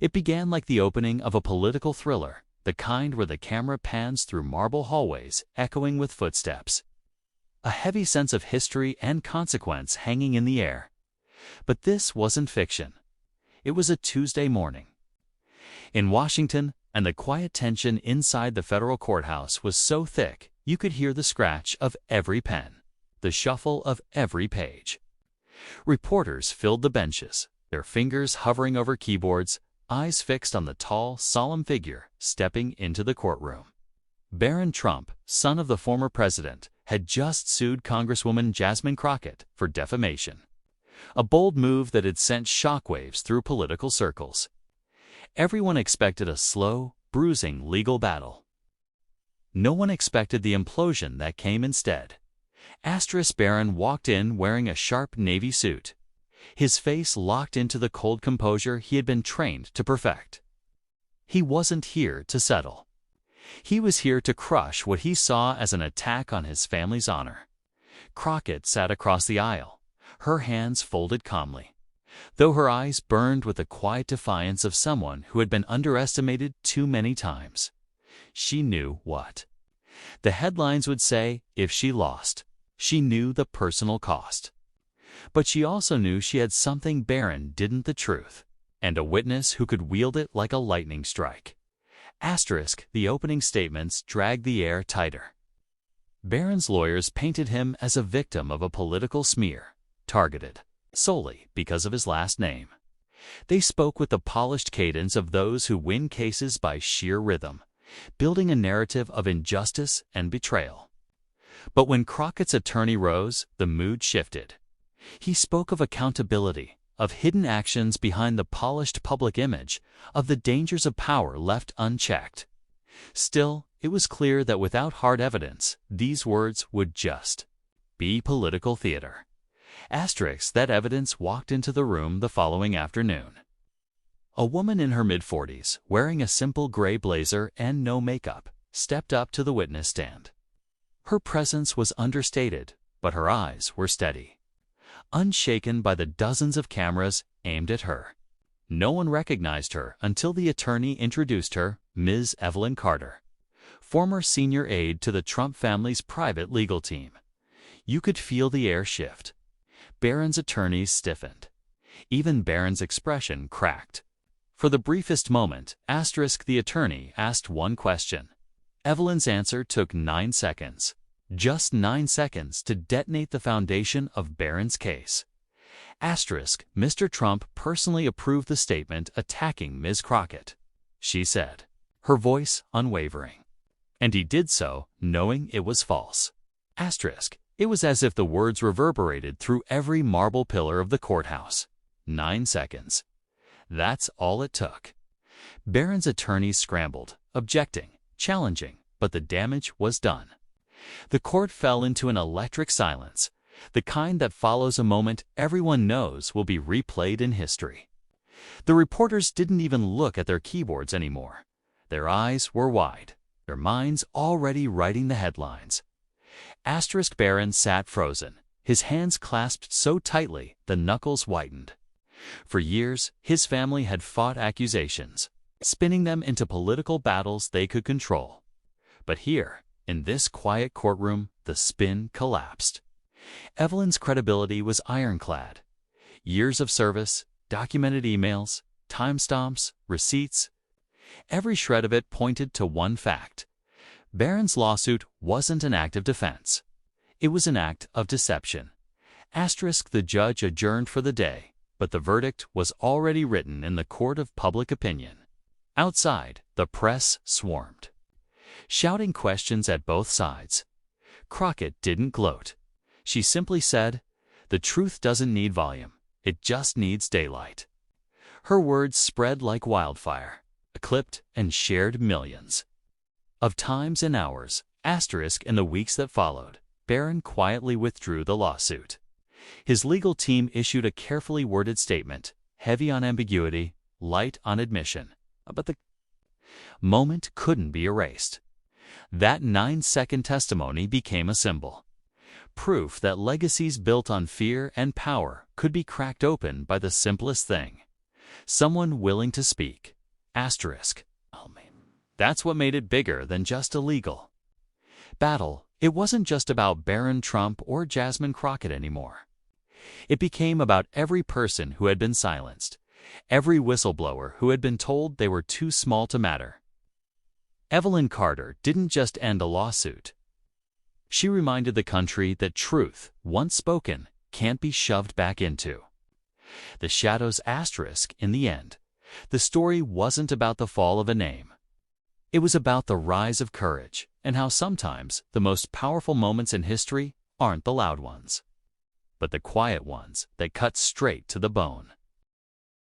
It began like the opening of a political thriller, the kind where the camera pans through marble hallways echoing with footsteps. A heavy sense of history and consequence hanging in the air. But this wasn't fiction. It was a Tuesday morning in Washington, and the quiet tension inside the federal courthouse was so thick you could hear the scratch of every pen, the shuffle of every page. Reporters filled the benches, their fingers hovering over keyboards, eyes fixed on the tall, solemn figure stepping into the courtroom. Barron Trump, son of the former president, had just sued Congresswoman Jasmine Crockett for defamation. A bold move that had sent shockwaves through political circles. Everyone expected a slow, bruising legal battle. No one expected the implosion that came instead. Barron walked in wearing a sharp navy suit, his face locked into the cold composure he had been trained to perfect. He wasn't here to settle. He was here to crush what he saw as an attack on his family's honor. Crockett sat across the aisle, her hands folded calmly, though her eyes burned with the quiet defiance of someone who had been underestimated too many times. She knew what the headlines would say if she lost. She knew the personal cost. But she also knew she had something Barron didn't: the truth, and a witness who could wield it like a lightning strike. The opening statements dragged the air tighter. Barron's lawyers painted him as a victim of a political smear, targeted solely because of his last name. They spoke with the polished cadence of those who win cases by sheer rhythm, building a narrative of injustice and betrayal. But when Crockett's attorney rose, the mood shifted. He spoke of accountability, of hidden actions behind the polished public image, of the dangers of power left unchecked. Still, it was clear that without hard evidence, these words would just be political theater. That evidence walked into the room the following afternoon. A woman in her mid-40s, wearing a simple gray blazer and no makeup, stepped up to the witness stand. Her presence was understated, but her eyes were steady, unshaken by the dozens of cameras aimed at her. No one recognized her until the attorney introduced her, Ms. Evelyn Carter, former senior aide to the Trump family's private legal team. You could feel the air shift. Barron's attorneys stiffened. Even Barron's expression cracked. For the briefest moment, the attorney asked one question. Evelyn's answer took 9 seconds. Just 9 seconds to detonate the foundation of Barron's case. Mr. Trump personally approved the statement attacking Ms. Crockett, she said, her voice unwavering. And he did so knowing it was false. It was as if the words reverberated through every marble pillar of the courthouse. 9 seconds. That's all it took. Barron's attorneys scrambled, objecting, challenging, but the damage was done. The court fell into an electric silence, the kind that follows a moment everyone knows will be replayed in history. The reporters didn't even look at their keyboards anymore. Their eyes were wide, their minds already writing the headlines. Barron sat frozen, his hands clasped so tightly the knuckles whitened. For years, his family had fought accusations, spinning them into political battles they could control. But here, in this quiet courtroom, the spin collapsed. Evelyn's credibility was ironclad. Years of service, documented emails, timestamps, receipts. Every shred of it pointed to one fact. Barron's lawsuit wasn't an act of defense. It was an act of deception. The judge adjourned for the day, but the verdict was already written in the court of public opinion. Outside, the press swarmed, shouting questions at both sides. Crockett didn't gloat. She simply said, "The truth doesn't need volume, it just needs daylight." Her words spread like wildfire, clipped and shared millions of times and hours. In the weeks that followed, Barron quietly withdrew the lawsuit. His legal team issued a carefully worded statement, heavy on ambiguity, light on admission. But the moment couldn't be erased. That 9-second testimony became a symbol. Proof that legacies built on fear and power could be cracked open by the simplest thing. Someone willing to speak. Asterisk. Oh man. That's what made it bigger than just illegal. Battle, it wasn't just about Barron Trump or Jasmine Crockett anymore. It became about every person who had been silenced, every whistleblower who had been told they were too small to matter. Evelyn Carter didn't just end a lawsuit. She reminded the country that truth, once spoken, can't be shoved back into the shadows. Asterisk. In the end, the story wasn't about the fall of a name. It was about the rise of courage and how sometimes the most powerful moments in history aren't the loud ones, but the quiet ones that cut straight to the bone.